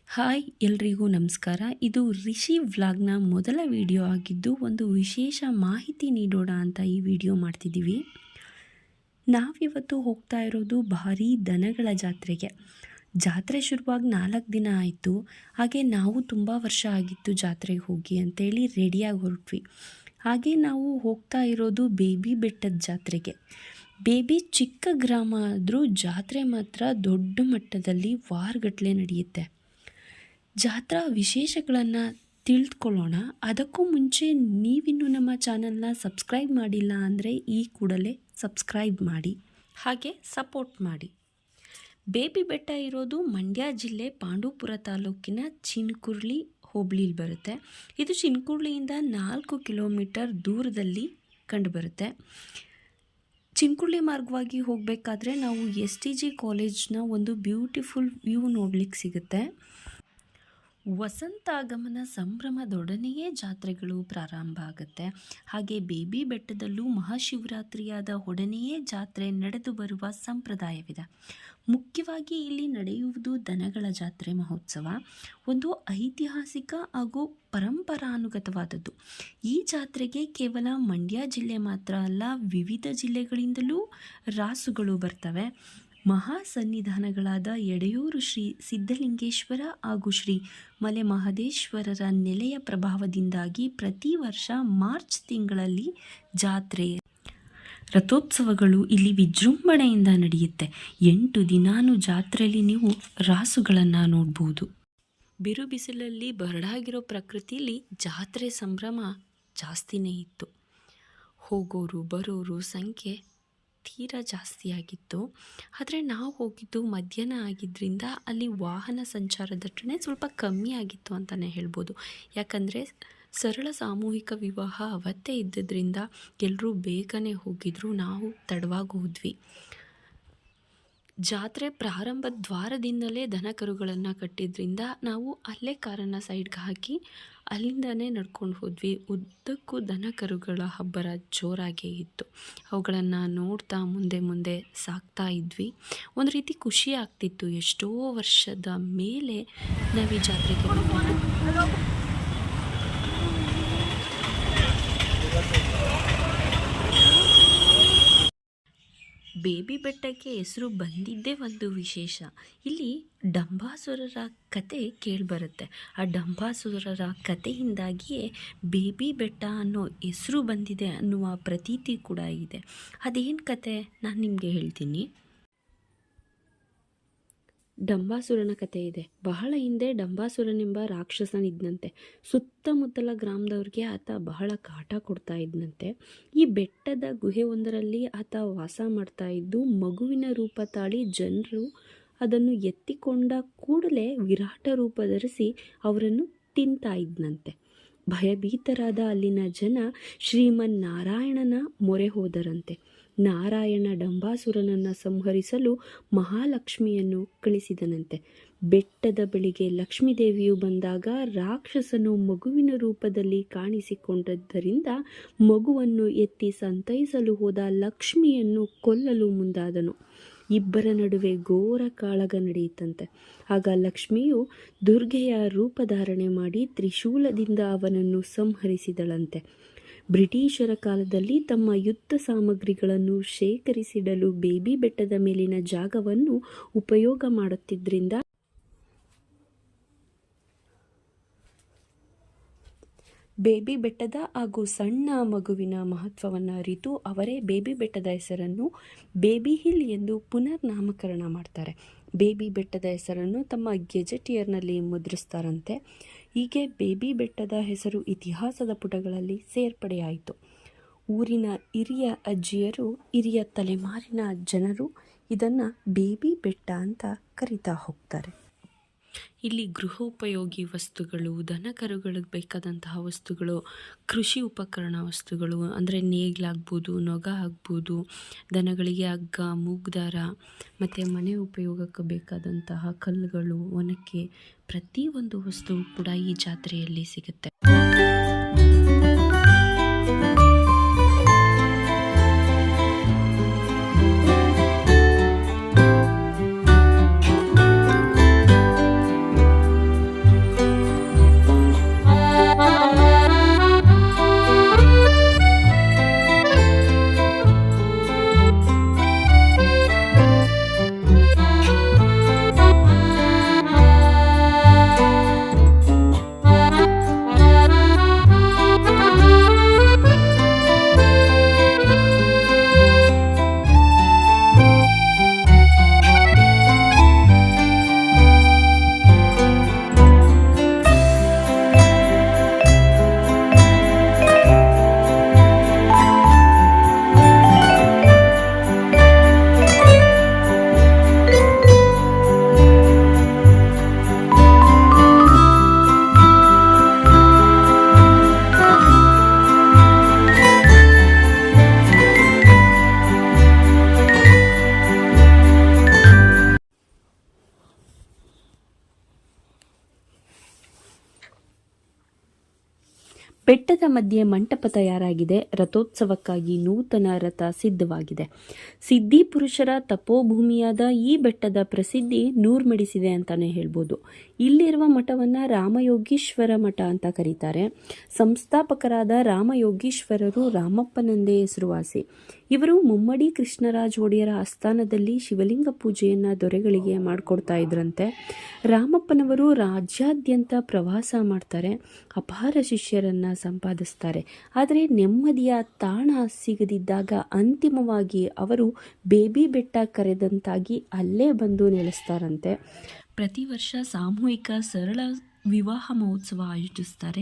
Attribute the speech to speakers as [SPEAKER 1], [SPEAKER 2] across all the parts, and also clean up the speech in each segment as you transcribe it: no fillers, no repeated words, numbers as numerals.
[SPEAKER 1] Hi ಎಲ್ರಿಗೂ ನಮಸ್ಕಾರ. ಇದು ರಿಷಿ ವ್ಲಾಗ್ನ ಮೊದಲ ವಿಡಿಯೋ ಆಗಿದ್ದು ಒಂದು ವಿಶೇಷ ಮಾಹಿತಿ ನೀಡೋಣ ಅಂತ ಈ ವಿಡಿಯೋ ಮಾಡ್ತಿದ್ದೀವಿ. ನಾವಿವತ್ತು ಹೋಗ್ತಾ ಇರೋದು ಭಾರೀ ದನಗಳ ಜಾತ್ರೆಗೆ. ಜಾತ್ರೆ ಶುರುವಾಗಿ 4 ದಿನ ಆಯಿತು. ಹಾಗೆ ನಾವು ತುಂಬ ವರ್ಷ ಆಗಿತ್ತು ಜಾತ್ರೆಗೆ ಹೋಗಿ ಅಂತೇಳಿ ರೆಡಿಯಾಗಿ ಹೊರಟ್ವಿ. ಹಾಗೆ ನಾವು ಹೋಗ್ತಾ ಇರೋದು ಬೇಬಿ ಬೆಟ್ಟದ ಜಾತ್ರೆಗೆ. ಬೇಬಿ ಚಿಕ್ಕ ಗ್ರಾಮ ಆದರೂ ಜಾತ್ರೆ ಮಾತ್ರ ದೊಡ್ಡ ಮಟ್ಟದಲ್ಲಿ ವಾರಗಟ್ಟಲೆ ನಡೆಯುತ್ತೆ. ಜಾತ್ರಾ ವಿಶೇಷಗಳನ್ನು ತಿಳಿದುಕೊಳ್ಳೋಣ. ಅದಕ್ಕೂ ಮುಂಚೆ ನೀವಿನ್ನೂ ನಮ್ಮ ಚಾನಲ್ನ ಸಬ್ಸ್ಕ್ರೈಬ್ ಮಾಡಿಲ್ಲ ಅಂದರೆ ಈ ಕೂಡಲೇ ಸಬ್ಸ್ಕ್ರೈಬ್ ಮಾಡಿ, ಹಾಗೆ ಸಪೋರ್ಟ್ ಮಾಡಿ. ಬೇಬಿ ಬೆಟ್ಟ ಇರೋದು ಮಂಡ್ಯ ಜಿಲ್ಲೆ ಪಾಂಡವಪುರ ತಾಲೂಕಿನ ಚಿನಕುರ್ಳಿ ಹೋಬಳಿಲಿ ಬರುತ್ತೆ. ಇದು ಚಿನಕುರ್ಳಿಯಿಂದ 4 ಕಿಲೋಮೀಟರ್ ದೂರದಲ್ಲಿ ಕಂಡುಬರುತ್ತೆ. ಚಿನಕುರ್ಳಿ ಮಾರ್ಗವಾಗಿ ಹೋಗಬೇಕಾದ್ರೆ ನಾವು STG ಕಾಲೇಜ್ನ ಒಂದು ಬ್ಯೂಟಿಫುಲ್ ವ್ಯೂ ನೋಡಲಿಕ್ಕೆ ಸಿಗುತ್ತೆ. ವಸಂತಾಗಮನ ಸಂಭ್ರಮದೊಡನೆಯೇ ಜಾತ್ರೆಗಳು ಪ್ರಾರಂಭ ಆಗುತ್ತೆ. ಹಾಗೆ ಬೇಬಿ ಬೆಟ್ಟದಲ್ಲೂ ಮಹಾಶಿವರಾತ್ರಿಯಾದ ಒಡನೆಯೇ ಜಾತ್ರೆ ನಡೆದು ಬರುವ ಸಂಪ್ರದಾಯವಿದೆ. ಮುಖ್ಯವಾಗಿ ಇಲ್ಲಿ ನಡೆಯುವುದು ದನಗಳ ಜಾತ್ರೆ ಮಹೋತ್ಸವ. ಒಂದು ಐತಿಹಾಸಿಕ ಹಾಗೂ ಪರಂಪರಾನುಗತವಾದದ್ದು. ಈ ಜಾತ್ರೆಗೆ ಕೇವಲ ಮಂಡ್ಯ ಜಿಲ್ಲೆ ಮಾತ್ರ ಅಲ್ಲ, ವಿವಿಧ ಜಿಲ್ಲೆಗಳಿಂದಲೂ ರಾಸುಗಳು ಬರ್ತವೆ. ಮಹಾ ಸನ್ನಿಧಾನಗಳಾದ ಎಡೆಯೂರು ಶ್ರೀ ಸಿದ್ಧಲಿಂಗೇಶ್ವರ ಹಾಗೂ ಶ್ರೀ ಮಲೆ ಮಹದೇಶ್ವರರ ನೆಲೆಯ ಪ್ರಭಾವದಿಂದಾಗಿ ಪ್ರತಿ ವರ್ಷ ಮಾರ್ಚ್ ತಿಂಗಳಲ್ಲಿ ಜಾತ್ರೆ, ರಥೋತ್ಸವಗಳು ಇಲ್ಲಿ ವಿಜೃಂಭಣೆಯಿಂದ ನಡೆಯುತ್ತೆ. 8 ದಿನಾನೂ ಜಾತ್ರೆಯಲ್ಲಿ ನೀವು ರಾಸುಗಳನ್ನು ನೋಡ್ಬೋದು. ಬಿರು ಬಿಸಿಲಲ್ಲಿ ಬರಡಾಗಿರೋ ಪ್ರಕೃತಿಯಲ್ಲಿ ಜಾತ್ರೆ ಸಂಭ್ರಮ ಜಾಸ್ತಿನೇ ಇತ್ತು. ಹೋಗೋರು ಬರೋರು ಸಂಖ್ಯೆ ತೀರಾ ಜಾಸ್ತಿಯಾಗಿತ್ತು. ಆದರೆ ನಾವು ಹೋಗಿದ್ದು ಮಧ್ಯಾಹ್ನ ಆಗಿದ್ದರಿಂದ ಅಲ್ಲಿ ವಾಹನ ಸಂಚಾರ ದಟ್ಟಣೆ ಸ್ವಲ್ಪ ಕಮ್ಮಿ ಆಗಿತ್ತು ಅಂತಲೇ ಹೇಳ್ಬೋದು. ಯಾಕಂದರೆ ಸರಳ ಸಾಮೂಹಿಕ ವಿವಾಹ ಅವತ್ತೇ ಇದ್ದದ್ರಿಂದ ಎಲ್ಲರೂ ಬೇಗನೆ ಹೋಗಿದ್ರು, ನಾವು ತಡವಾಗಿ ಹೋದ್ವಿ. ಜಾತ್ರೆ ಪ್ರಾರಂಭದ ದ್ವಾರದಿಂದಲೇ ದನ ಕರುಗಳನ್ನು ಕಟ್ಟಿದ್ರಿಂದ ನಾವು ಅಲ್ಲೇ ಕಾರನ್ನು ಸೈಡ್ಗೆ ಹಾಕಿ ಅಲ್ಲಿಂದನೇ ನಡ್ಕೊಂಡು ಹೋದ್ವಿ. ಉದ್ದಕ್ಕೂ ದನ ಕರುಗಳ ಹಬ್ಬರ ಜೋರಾಗೇ ಇತ್ತು. ಅವುಗಳನ್ನು ನೋಡ್ತಾ ಮುಂದೆ ಮುಂದೆ ಸಾಕ್ತಾ ಇದ್ವಿ. ಒಂದು ರೀತಿ ಖುಷಿ ಆಗ್ತಿತ್ತು. ಎಷ್ಟೋ ವರ್ಷದ ಮೇಲೆ ನಾವು ಈ ಜಾತ್ರೆಗೆ ಬಂದಿದ್ದು. ಬೇಬಿ ಬೆಟ್ಟಕ್ಕೆ ಹೆಸರು ಬಂದಿದ್ದೇ ಒಂದು ವಿಶೇಷ. ಇಲ್ಲಿ ಡಂಬಾಸುರರ ಕತೆ ಕೇಳಿಬರುತ್ತೆ. ಆ ಡಂಬಾಸುರರ ಕತೆಯಿಂದಾಗಿಯೇ ಬೇಬಿ ಬೆಟ್ಟ ಅನ್ನೋ ಹೆಸರು ಬಂದಿದೆ ಅನ್ನುವ ಪ್ರತೀತಿ ಕೂಡ ಇದೆ. ಅದೇನು ಕತೆ ನಾನು ನಿಮಗೆ ಹೇಳ್ತೀನಿ. ಡಂಬಾಸುರನ ಕತೆ ಇದೆ. ಬಹಳ ಹಿಂದೆ ಡಂಬಾಸುರನೆಂಬ ರಾಕ್ಷಸನಿದ್ದಂತೆ. ಸುತ್ತಮುತ್ತಲ ಗ್ರಾಮದವ್ರಿಗೆ ಆತ ಬಹಳ ಕಾಟ ಕೊಡ್ತಾ ಇದ್ದಂತೆ. ಈ ಬೆಟ್ಟದ ಗುಹೆಯೊಂದರಲ್ಲಿ ಆತ ವಾಸ ಮಾಡ್ತಾ ಇದ್ದು ಮಗುವಿನ ರೂಪ ತಾಳಿ ಜನರು ಅದನ್ನು ಎತ್ತಿಕೊಂಡ ಕೂಡಲೇ ವಿರಾಟ ರೂಪ ಧರಿಸಿ ಅವರನ್ನು ತಿಂತಾ ಇದ್ದಂತೆ. ಭಯಭೀತರಾದ ಅಲ್ಲಿನ ಜನ ಶ್ರೀಮನ್ನಾರಾಯಣನ ಮೊರೆ ಹೋದರಂತೆ. ನಾರಾಯಣ ಡಂಬಾಸುರನನ್ನು ಸಂಹರಿಸಲು ಮಹಾಲಕ್ಷ್ಮಿಯನ್ನು ಕಳಿಸಿದನಂತೆ. ಬೆಟ್ಟದ ಬಳಿಗೆ ಲಕ್ಷ್ಮೀದೇವಿಯು ಬಂದಾಗ ರಾಕ್ಷಸನು ಮಗುವಿನ ರೂಪದಲ್ಲಿ ಕಾಣಿಸಿಕೊಂಡದ್ದರಿಂದ ಮಗುವನ್ನು ಎತ್ತಿ ಸಂತೈಸಲು ಹೋದ ಲಕ್ಷ್ಮಿಯನ್ನು ಕೊಲ್ಲಲು ಮುಂದಾದನು. ಇಬ್ಬರ ನಡುವೆ ಘೋರ ಕಾಳಗ ನಡೆಯಿತಂತೆ. ಆಗ ಲಕ್ಷ್ಮಿಯು ದುರ್ಗೆಯ ರೂಪಧಾರಣೆ ಮಾಡಿ ತ್ರಿಶೂಲದಿಂದ ಅವನನ್ನು ಸಂಹರಿಸಿದಳಂತೆ. ಬ್ರಿಟಿಷರ ಕಾಲದಲ್ಲಿ ತಮ್ಮ ಯುದ್ಧ ಸಾಮಗ್ರಿಗಳನ್ನು ಶೇಖರಿಸಿಡಲು ಬೇಬಿ ಬೆಟ್ಟದ ಮೇಲಿನ ಜಾಗವನ್ನು ಉಪಯೋಗ ಮಾಡುತ್ತಿದ್ದರಿಂದ ಬೇಬಿ ಬೆಟ್ಟದ ಹಾಗೂ ಸಣ್ಣ ಮಗುವಿನ ಮಹತ್ವವನ್ನು ಅರಿತು ಅವರೇ ಬೇಬಿ ಬೆಟ್ಟದ ಹೆಸರನ್ನು ಬೇಬಿ ಹಿಲ್ ಎಂದು ಪುನರ್ ನಾಮಕರಣ ಮಾಡ್ತಾರೆ. ಬೇಬಿ ಬೆಟ್ಟದ ಹೆಸರನ್ನು ತಮ್ಮ ಗೆಜೆಟಿಯರ್ನಲ್ಲಿ ಮುದ್ರಿಸ್ತಾರಂತೆ. ಹೀಗೆ ಬೇಬಿ ಬೆಟ್ಟದ ಹೆಸರು ಇತಿಹಾಸದ ಪುಟಗಳಲ್ಲಿ ಸೇರ್ಪಡೆಯಾಯಿತು. ಊರಿನ ಹಿರಿಯ ಅಜ್ಜಿಯರು, ಹಿರಿಯ ತಲೆಮಾರಿನ ಜನರು ಇದನ್ನು ಬೇಬಿ ಬೆಟ್ಟ ಅಂತ ಕರಿತಾ ಹೋಗ್ತಾರೆ. ಇಲ್ಲಿ ಗೃಹೋಪಯೋಗಿ ವಸ್ತುಗಳು, ದನ ಕರುಗಳಿಗೆ ಬೇಕಾದಂತಹ ವಸ್ತುಗಳು, ಕೃಷಿ ಉಪಕರಣ ವಸ್ತುಗಳು ಅಂದರೆ ನೇಗಿಲಾಗ್ಬೋದು, ನೊಗ ಆಗ್ಬೋದು, ದನಗಳಿಗೆ ಹಗ್ಗ, ಮೂಗ್ದಾರ ಮತ್ತು ಮನೆ ಉಪಯೋಗಕ್ಕೆ ಬೇಕಾದಂತಹ ಕಲ್ಲುಗಳು, ಒನಕೆ, ಪ್ರತಿಯೊಂದು ವಸ್ತು ಕೂಡ ಈ ಜಾತ್ರೆಯಲ್ಲಿ ಸಿಗುತ್ತೆ. ಬೆಟ್ಟದ ಮಧ್ಯೆ ಮಂಟಪ ತಯಾರಾಗಿದೆ. ರಥೋತ್ಸವಕ್ಕಾಗಿ ನೂತನ ರಥ ಸಿದ್ಧವಾಗಿದೆ. ಸಿದ್ಧಿ ಪುರುಷರ ತಪೋಭೂಮಿಯಾದ ಈ ಬೆಟ್ಟದ ಪ್ರಸಿದ್ಧಿ ನೂರ್ಮಡಿಸಿದೆ ಅಂತಾನೆ ಹೇಳ್ಬೋದು. ಇಲ್ಲಿರುವ ಮಠವನ್ನು ರಾಮಯೋಗೀಶ್ವರ ಮಠ ಅಂತ ಕರೀತಾರೆ. ಸಂಸ್ಥಾಪಕರಾದ ರಾಮಯೋಗೀಶ್ವರರು ರಾಮಪ್ಪನೆಂದೇ ಹೆಸರುವಾಸಿ. ಇವರು ಮುಮ್ಮಡಿ ಕೃಷ್ಣರಾಜ ಒಡೆಯರ ಆಸ್ಥಾನದಲ್ಲಿ ಶಿವಲಿಂಗ ಪೂಜೆಯನ್ನು ದೊರೆಗಳಿಗೆ ಮಾಡಿಕೊಡ್ತಾ ಇದ್ರಂತೆ. ರಾಮಪ್ಪನವರು ರಾಜ್ಯಾದ್ಯಂತ ಪ್ರವಾಸ ಮಾಡ್ತಾರೆ, ಅಪಾರ ಶಿಷ್ಯರನ್ನು ಸಂಪಾದಿಸ್ತಾರೆ. ಆದರೆ ನೆಮ್ಮದಿಯ ತಾಣ ಸಿಗದಿದ್ದಾಗ ಅಂತಿಮವಾಗಿ ಅವರು ಬೇಬಿ ಬೆಟ್ಟ ಕರೆದಂತಾಗಿ ಅಲ್ಲೇ ಬಂದು ನೆಲೆಸ್ತಾರಂತೆ. ಪ್ರತಿ ವರ್ಷ ಸಾಮೂಹಿಕ ಸರಳ ವಿವಾಹ ಮಹೋತ್ಸವ ಆಯೋಜಿಸ್ತಾರೆ.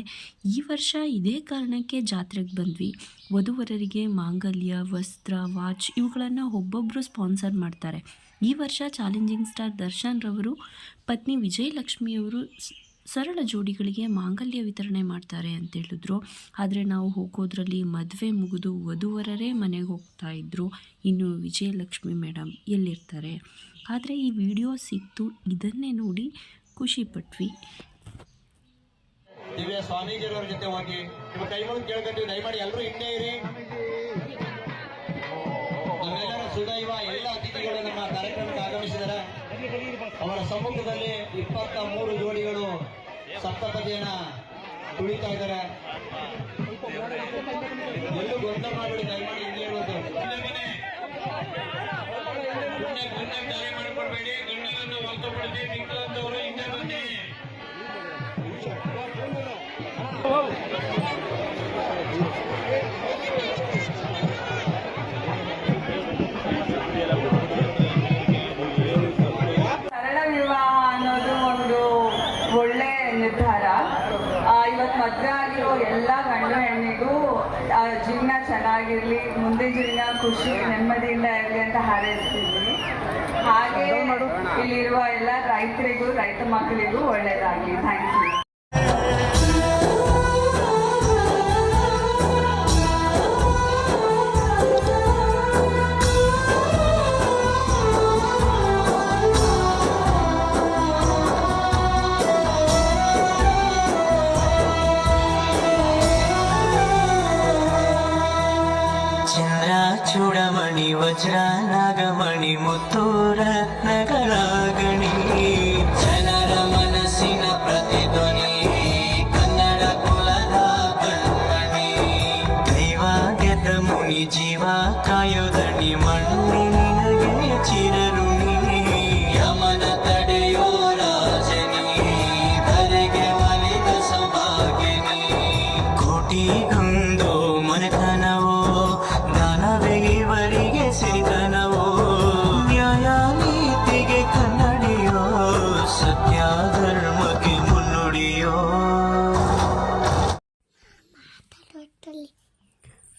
[SPEAKER 1] ಈ ವರ್ಷ ಇದೇ ಕಾರಣಕ್ಕೆ ಜಾತ್ರೆಗೆ ಬಂದ್ವಿ. ವಧುವರರಿಗೆ ಮಾಂಗಲ್ಯ, ವಸ್ತ್ರ, ವಾಚ್ ಇವುಗಳನ್ನು ಒಬ್ಬೊಬ್ಬರು ಸ್ಪಾನ್ಸರ್ ಮಾಡ್ತಾರೆ. ಈ ವರ್ಷ ಚಾಲೆಂಜಿಂಗ್ ಸ್ಟಾರ್ ದರ್ಶನ್ ರವರು ಪತ್ನಿ ವಿಜಯಲಕ್ಷ್ಮಿಯವರು ಸರಳ ಜೋಡಿಗಳಿಗೆ ಮಾಂಗಲ್ಯ ವಿತರಣೆ ಮಾಡ್ತಾರೆ ಅಂತ ಹೇಳಿದ್ರು. ಆದರೆ ನಾವು ಹೋಗೋದ್ರಲ್ಲಿ ಮದುವೆ ಮುಗಿದು ವಧುವರರೇ ಮನೆಗೆ ಹೋಗ್ತಾ ಇದ್ರು. ಇನ್ನು ವಿಜಯಲಕ್ಷ್ಮಿ ಮೇಡಮ್ ಎಲ್ಲಿರ್ತಾರೆ? ಆದರೆ ಈ ವಿಡಿಯೋ ಸಿಕ್ತು, ಇದನ್ನೇ ನೋಡಿ ಖುಷಿ ಪಟ್ವಿ.
[SPEAKER 2] ದಿವ್ಯ ಸ್ವಾಮೀಜಿಯವರ ಜೊತೆ ಹೋಗಿ ನಿಮ್ಮ ಕೈ ಮುಗಿದು ಕೇಳ್ಕೊಂತೀವಿ, ದಯಮಾಡಿ ಎಲ್ಲರೂ ಹಿಂದೆ ಇರಿ. ನಮ್ಮೆಲ್ಲರ ಸುದೈವ ಎಲ್ಲ ಅತಿಥಿಗಳು ನಮ್ಮ ಕಾರ್ಯಕ್ರಮಕ್ಕೆ ಆಗಮಿಸಿದ್ದಾರೆ. ಅವರ ಸಮ್ಮುಖದಲ್ಲಿ 23 ಜೋಡಿಗಳು ಸಪ್ತಪದಿಯನ್ನ ತುಳಿತಾ ಇದ್ದಾರೆ. ಎಲ್ಲೂ ಗೊಂದಲ ಮಾಡಬೇಡಿ, ದಯಮಾಡಿ ಹಿಂದೆ ಹೇಳೋದು. ದಾರಿ ಮಾಡ್ಕೊಡ್ಬೇಡಿ, ಗಂಡನನ್ನು ಹೊರತುಪಡಿಸಿ ಮಿಕ್ಕಂತವರು ಹಿಂದೆ ಬನ್ನಿ.
[SPEAKER 3] ಸರಳ ವಿವಾಹ ಅನ್ನೋದು ಒಂದು ಒಳ್ಳೆ ನಿರ್ಧಾರ. ಇವತ್ತು ಮದುವೆ ಆಗಿರೋ ಎಲ್ಲ ಗಂಡು ಹೆಣ್ಣಿಗೂ ಜೀವನ ಚೆನ್ನಾಗಿರ್ಲಿ, ಮುಂದೆ ಜೀವನ ಖುಷಿ ನೆಮ್ಮದಿಯಿಂದ ಇರಲಿ ಅಂತ ಹಾರೈಸ್ತಿದ್ವಿ. ಹಾಗೆ ಇಲ್ಲಿರುವ ಎಲ್ಲ ರೈತರಿಗೂ ರೈತ ಮಕ್ಕಳಿಗೂ ಒಳ್ಳೇದಾಗಲಿ. Thank you.
[SPEAKER 4] ಚೂಡಮಣಿ ವಜ್ರ ನಾಗಮಣಿ ಮುತ್ತು ರತ್ನಗಳ ಗಣಿ, ಜನರ ಮನಸ್ಸಿನ ಪ್ರತಿಧ್ವನಿ, ಕನ್ನಡ ಕುಲದ ಕಣ್ಮಣಿ, ದೈವ ಗೆದ್ದ ಮುನಿ ಜೀವ ಕಾಯೋದಣಿ, ಮಣ್ಣಿನಿನಗೆ ಚಿರಋಣಿ, ಯಮನ ತಡೆಯೋ ರಾಜನಿ, ಧರೆಗೆ ಒಲಿದ ಸೌಭಾಗ್ಯನಿ, ಕೋಟಿಗೊಂದು ಮನೆತನವೋ ಇವರಿಗೆ ಸಿರಿತನವೋ, ನ್ಯಾಯ ನೀತಿಗೆ ಕನ್ನಡಿಯೋ, ಸತ್ಯ ಧರ್ಮಕ್ಕೆ ಮುನ್ನುಡಿಯೋ.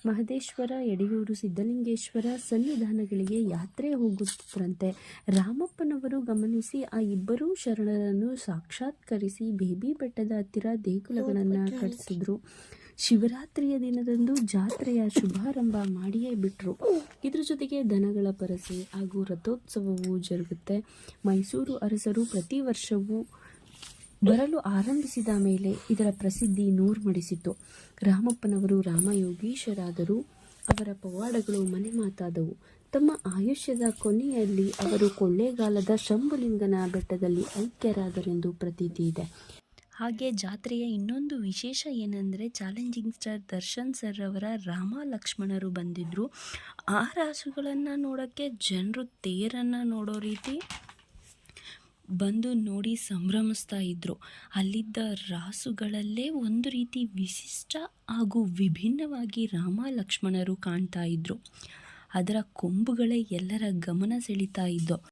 [SPEAKER 1] ಮಹದೇಶ್ವರ, ಯಡಿಯೂರು, ಸಿದ್ಧಲಿಂಗೇಶ್ವರ ಸನ್ನಿಧಾನಗಳಿಗೆ ಯಾತ್ರೆ ಹೋಗುತ್ತಿದ್ರಂತೆ. ರಾಮಪ್ಪನವರು ಗಮನಿಸಿ ಆ ಇಬ್ಬರೂ ಶರಣರನ್ನು ಸಾಕ್ಷಾತ್ಕರಿಸಿ ಬೇಬಿ ಬೆಟ್ಟದ ಹತ್ತಿರ ದೇಗುಲಗಳನ್ನು ಕಟ್ಟಿಸಿದ್ರು. ಶಿವರಾತ್ರಿಯ ದಿನದಂದು ಜಾತ್ರೆಯ ಶುಭಾರಂಭ ಮಾಡಿಯೇ ಬಿಟ್ಟರು. ಇದ್ರ ಜೊತೆಗೆ ದನಗಳ ಪರಸೆ ಹಾಗೂ ರಥೋತ್ಸವವು ಜರುಗುತ್ತೆ. ಮೈಸೂರು ಅರಸರು ಪ್ರತಿ ವರ್ಷವೂ ಬರಲು ಆರಂಭಿಸಿದ ಮೇಲೆ ಇದರ ಪ್ರಸಿದ್ಧಿ ನೂರ್ಮಡಿಸಿತು. ರಾಮಪ್ಪನವರು ರಾಮಯೋಗೀಶರಾದರು. ಅವರ ಪವಾಡಗಳು ಮನೆ ಮಾತಾದವು. ತಮ್ಮ ಆಯುಷ್ಯದ ಕೊನೆಯಲ್ಲಿ ಅವರು ಕೊಳ್ಳೇಗಾಲದ ಶಂಭುಲಿಂಗನ ಬೆಟ್ಟದಲ್ಲಿ ಐಕ್ಯರಾದರೆಂದು ಪ್ರತೀತಿ ಇದೆ. ಹಾಗೆ ಜಾತ್ರೆಯ ಇನ್ನೊಂದು ವಿಶೇಷ ಏನೆಂದರೆ ಚಾಲೆಂಜಿಂಗ್ ಸ್ಟಾರ್ ದರ್ಶನ್ ಸರ್ ಅವರ ರಾಮ ಲಕ್ಷ್ಮಣರು ಬಂದಿದ್ದರು. ಆ ರಾಸುಗಳನ್ನು ನೋಡೋಕ್ಕೆ ಜನರು ತೇರನ್ನು ನೋಡೋ ರೀತಿ ಬಂದು ನೋಡಿ ಸಂಭ್ರಮಿಸ್ತಾ ಇದ್ದರು. ಅಲ್ಲಿದ್ದ ರಾಸುಗಳಲ್ಲೇ ಒಂದು ರೀತಿ ವಿಶಿಷ್ಟ ಹಾಗೂ ವಿಭಿನ್ನವಾಗಿ ರಾಮ ಲಕ್ಷ್ಮಣರು ಕಾಣ್ತಾ ಇದ್ದರು. ಅದರ ಕೊಂಬುಗಳೇ ಎಲ್ಲರ ಗಮನ ಸೆಳೀತಾ ಇದ್ದವು.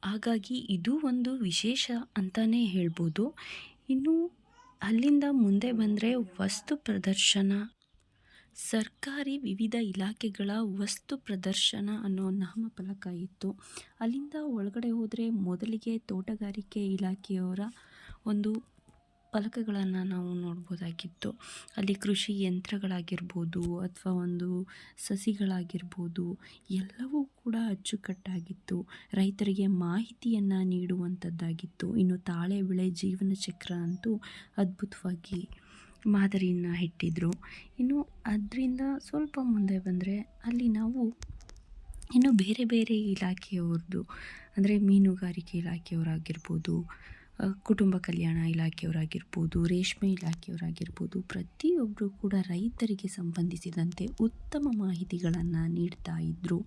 [SPEAKER 1] ಹಾಗಾಗಿ ಇದು ಒಂದು ವಿಶೇಷ ಅಂತಲೇ ಹೇಳ್ಬೋದು. ಇನ್ನು ಅಲ್ಲಿಂದ ಮುಂದೆ ಬಂದರೆ ವಸ್ತು ಪ್ರದರ್ಶನ, ಸರ್ಕಾರಿ ವಿವಿಧ ಇಲಾಖೆಗಳ ವಸ್ತು ಪ್ರದರ್ಶನ ಅನ್ನೋ ನಾಮಫಲಕ ಇತ್ತು. ಅಲ್ಲಿಂದ ಒಳಗಡೆ ಹೋದರೆ ಮೊದಲಿಗೆ ತೋಟಗಾರಿಕೆ ಇಲಾಖೆಯವರ ಒಂದು ಫಲಕಗಳನ್ನು ನಾವು ನೋಡ್ಬೋದಾಗಿತ್ತು. ಅಲ್ಲಿ ಕೃಷಿ ಯಂತ್ರಗಳಾಗಿರ್ಬೋದು ಅಥವಾ ಒಂದು ಸಸಿಗಳಾಗಿರ್ಬೋದು ಎಲ್ಲವೂ ಕೂಡ ಅಚ್ಚುಕಟ್ಟಾಗಿತ್ತು. ರೈತರಿಗೆ ಮಾಹಿತಿಯನ್ನು ನೀಡುವಂಥದ್ದಾಗಿತ್ತು. ಇನ್ನು ತಾಳೆ ಬೆಳೆ ಜೀವನ ಚಕ್ರ ಅಂತೂ ಅದ್ಭುತವಾಗಿ ಮಾದರಿಯನ್ನು ಇಟ್ಟಿದ್ರು. ಇನ್ನು ಅದರಿಂದ ಸ್ವಲ್ಪ ಮುಂದೆ ಬಂದರೆ ಅಲ್ಲಿ ನಾವು ಇನ್ನು ಬೇರೆ ಬೇರೆ ಇಲಾಖೆಯವ್ರದ್ದು ಅಂದರೆ ಮೀನುಗಾರಿಕೆ ಇಲಾಖೆಯವರಾಗಿರ್ಬೋದು, ಕುಟುಂಬ ಕಲ್ಯಾಣ ಇಲಾಖೆಯವರಾಗಿರ್ಬೋದು, ರೇಷ್ಮೆ ಇಲಾಖೆಯವರಾಗಿರ್ಬೋದು, ಪ್ರತಿಯೊಬ್ಬರು ಕೂಡ ರೈತರಿಗೆ ಸಂಬಂಧಿಸಿದಂತೆ ಉತ್ತಮ ಮಾಹಿತಿಗಳನ್ನು ನೀಡ್ತಾ ಇದ್ದರು.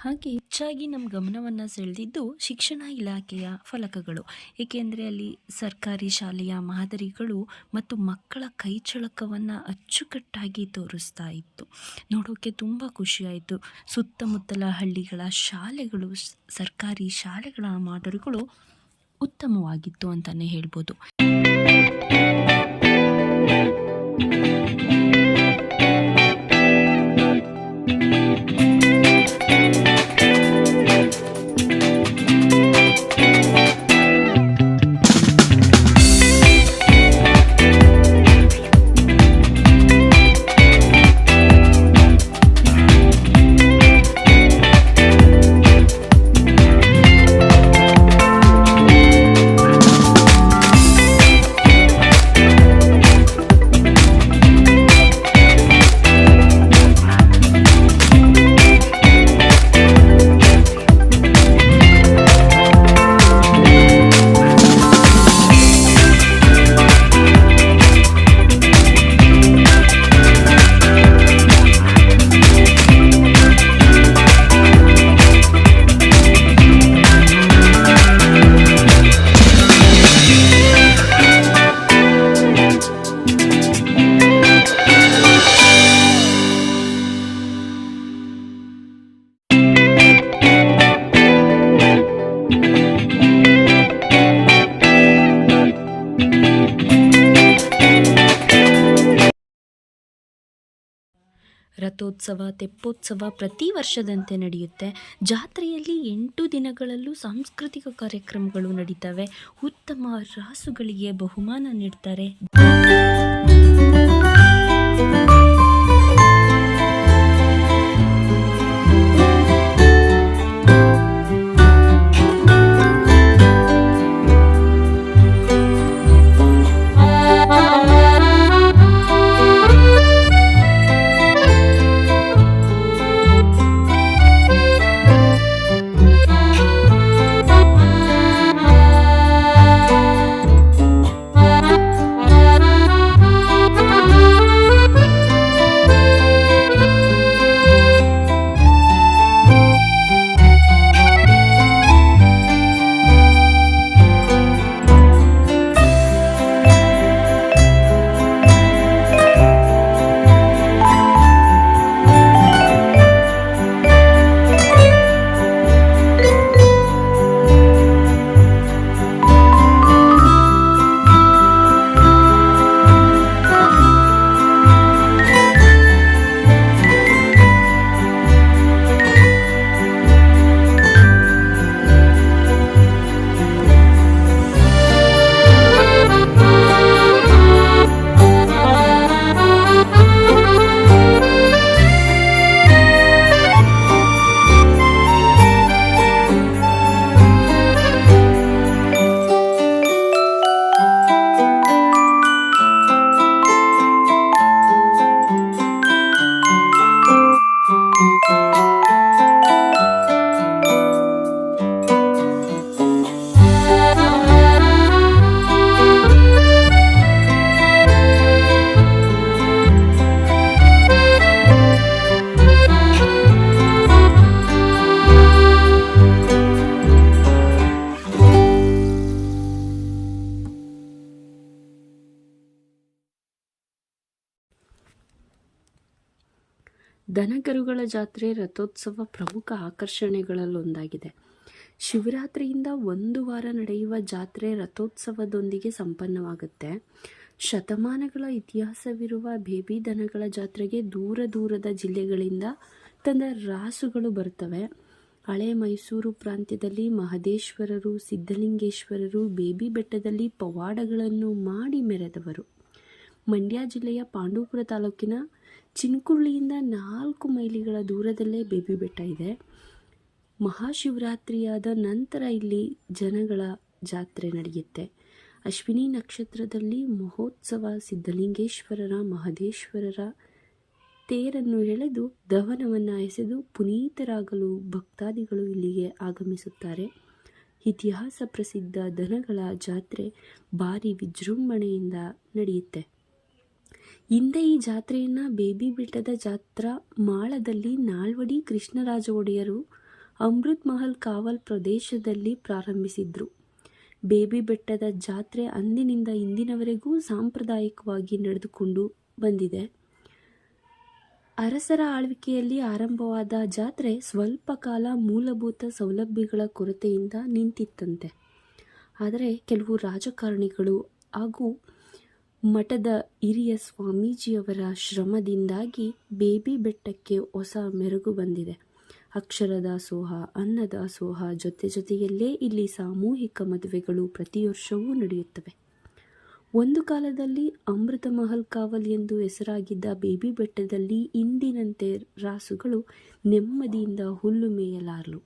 [SPEAKER 1] ಹಾಗೆ ಹೆಚ್ಚಾಗಿ ನಮ್ಮ ಗಮನವನ್ನು ಸೆಳೆದಿದ್ದು ಶಿಕ್ಷಣ ಇಲಾಖೆಯ ಫಲಕಗಳು, ಏಕೆಂದರೆ ಅಲ್ಲಿ ಸರ್ಕಾರಿ ಶಾಲೆಯ ಮಾದರಿಗಳು ಮತ್ತು ಮಕ್ಕಳ ಕೈಚಳಕವನ್ನು ಅಚ್ಚುಕಟ್ಟಾಗಿ ತೋರಿಸ್ತಾ ಇತ್ತು. ನೋಡೋಕ್ಕೆ ತುಂಬ ಖುಷಿಯಾಯಿತು. ಸುತ್ತಮುತ್ತಲ ಹಳ್ಳಿಗಳ ಶಾಲೆಗಳು, ಸರ್ಕಾರಿ ಶಾಲೆಗಳ ಮಾದರಿಗಳು ಉತ್ತಮವಾಗಿತ್ತು ಅಂತಲೇ ಹೇಳ್ಬೋದು. ರಥೋತ್ಸವ, ತೆಪ್ಪೋತ್ಸವ ಪ್ರತಿ ವರ್ಷದಂತೆ ನಡೆಯುತ್ತೆ. ಜಾತ್ರೆಯಲ್ಲಿ 8 ದಿನಗಳಲ್ಲೂ ಸಾಂಸ್ಕೃತಿಕ ಕಾರ್ಯಕ್ರಮಗಳು ನಡೀತವೆ. ಉತ್ತಮ ರಾಸುಗಳಿಗೆ ಬಹುಮಾನ ನೀಡ್ತಾರೆ. ದನಕರುಗಳ ಜಾತ್ರೆ ರಥೋತ್ಸವ ಪ್ರಮುಖ ಆಕರ್ಷಣೆಗಳಲ್ಲೊಂದಾಗಿದೆ. ಶಿವರಾತ್ರಿಯಿಂದ 1 ವಾರ ನಡೆಯುವ ಜಾತ್ರೆ ರಥೋತ್ಸವದೊಂದಿಗೆ ಸಂಪನ್ನವಾಗುತ್ತೆ. ಶತಮಾನಗಳ ಇತಿಹಾಸವಿರುವ ಬೇಬಿ ದನಗಳ ಜಾತ್ರೆಗೆ ದೂರ ದೂರದ ಜಿಲ್ಲೆಗಳಿಂದ ತಂದ ರಾಸುಗಳು ಬರ್ತವೆ. ಹಳೆ ಮೈಸೂರು ಪ್ರಾಂತ್ಯದಲ್ಲಿ ಮಹದೇಶ್ವರರು, ಸಿದ್ಧಲಿಂಗೇಶ್ವರರು ಬೇಬಿ ಬೆಟ್ಟದಲ್ಲಿ ಪವಾಡಗಳನ್ನು ಮಾಡಿ ಮೆರೆದವರು. ಮಂಡ್ಯ ಜಿಲ್ಲೆಯ ಪಾಂಡವಪುರ ತಾಲೂಕಿನ ಚಿನ್ಕುರ್ಳಿಯಿಂದ 4 ಮೈಲಿಗಳ ದೂರದಲ್ಲೇ ಬೇಬಿ ಬೆಟ್ಟ ಇದೆ. ಮಹಾಶಿವರಾತ್ರಿಯಾದ ನಂತರ ಇಲ್ಲಿ ಜನಗಳ ಜಾತ್ರೆ ನಡೆಯುತ್ತೆ. ಅಶ್ವಿನಿ ನಕ್ಷತ್ರದಲ್ಲಿ ಮಹೋತ್ಸವ ಸಿದ್ಧಲಿಂಗೇಶ್ವರರ ಮಹದೇಶ್ವರರ ತೇರನ್ನು ಎಳೆದು ದಹನವನ್ನು ಎಸೆದು ಪುನೀತರಾಗಲು ಭಕ್ತಾದಿಗಳು ಇಲ್ಲಿಗೆ ಆಗಮಿಸುತ್ತಾರೆ. ಇತಿಹಾಸ ಪ್ರಸಿದ್ಧ ದನಗಳ ಜಾತ್ರೆ ಭಾರಿ ವಿಜೃಂಭಣೆಯಿಂದ ನಡೆಯುತ್ತೆ. ಹಿಂದೆ ಈ ಜಾತ್ರೆಯನ್ನು ಬೇಬಿ ಬೆಟ್ಟದ ಜಾತ್ರಾ ಮಾಳದಲ್ಲಿ ನಾಲ್ವಡಿ ಕೃಷ್ಣರಾಜ ಒಡೆಯರು ಅಮೃತ್ ಮಹಲ್ ಕಾವಲ್ ಪ್ರದೇಶದಲ್ಲಿ ಪ್ರಾರಂಭಿಸಿದ್ರು. ಬೇಬಿ ಬೆಟ್ಟದ ಜಾತ್ರೆ ಅಂದಿನಿಂದ ಇಂದಿನವರೆಗೂ ಸಾಂಪ್ರದಾಯಿಕವಾಗಿ ನಡೆದುಕೊಂಡು ಬಂದಿದೆ. ಅರಸರ ಆಳ್ವಿಕೆಯಲ್ಲಿ ಆರಂಭವಾದ ಜಾತ್ರೆ ಸ್ವಲ್ಪ ಕಾಲ ಮೂಲಭೂತ ಸೌಲಭ್ಯಗಳ ಕೊರತೆಯಿಂದ ನಿಂತಿತ್ತಂತೆ. ಆದರೆ ಕೆಲವು ರಾಜಕಾರಣಿಗಳು ಹಾಗೂ ಮಠದ ಹಿರಿಯ ಸ್ವಾಮೀಜಿಯವರ ಶ್ರಮದಿಂದಾಗಿ ಬೇಬಿ ಬೆಟ್ಟಕ್ಕೆ ಹೊಸ ಮೆರುಗು ಬಂದಿದೆ. ಅಕ್ಷರ ದಾಸೋಹ, ಅನ್ನ ದಾಸೋಹ ಜೊತೆಯಲ್ಲೇ ಇಲ್ಲಿ ಸಾಮೂಹಿಕ ಮದುವೆಗಳು ಪ್ರತಿ ವರ್ಷವೂ ನಡೆಯುತ್ತವೆ. ಒಂದು ಕಾಲದಲ್ಲಿ ಅಮೃತ ಮಹಲ್ ಕಾವಲ್ ಎಂದು ಹೆಸರಾಗಿದ್ದ ಬೇಬಿ ಬೆಟ್ಟದಲ್ಲಿ ಇಂದಿನಂತೆ ರಾಸುಗಳು ನೆಮ್ಮದಿಯಿಂದ ಹುಲ್ಲು ಮೇಯಲಾರಲು.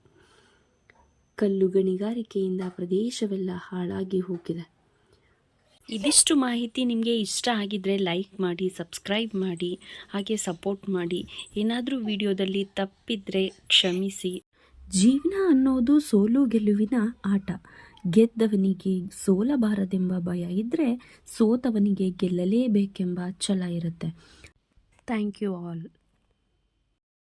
[SPEAKER 1] ಕಲ್ಲು ಗಣಿಗಾರಿಕೆಯಿಂದ ಪ್ರದೇಶವೆಲ್ಲ ಹಾಳಾಗಿ ಹೋಗಿದೆ. ಇದಿಷ್ಟು ಮಾಹಿತಿ ನಿಮಗೆ ಇಷ್ಟ ಆಗಿದ್ರೆ ಲೈಕ್ ಮಾಡಿ, ಸಬ್ಸ್ಕ್ರೈಬ್ ಮಾಡಿ, ಹಾಗೆ ಸಪೋರ್ಟ್ ಮಾಡಿ. ಏನಾದರೂ ವಿಡಿಯೋದಲ್ಲಿ ತಪ್ಪಿದ್ರೆ ಕ್ಷಮಿಸಿ. ಜೀವನ ಅನ್ನೋದು ಸೋಲು ಗೆಲುವಿನ ಆಟ. ಗೆದ್ದವನಿಗೆ ಸೋಲಬಾರದೆಂಬ ಭಯ ಇದ್ದರೆ ಸೋತವನಿಗೆ ಗೆಲ್ಲಲೇಬೇಕೆಂಬ ಛಲ ಇರುತ್ತೆ. Thank you all.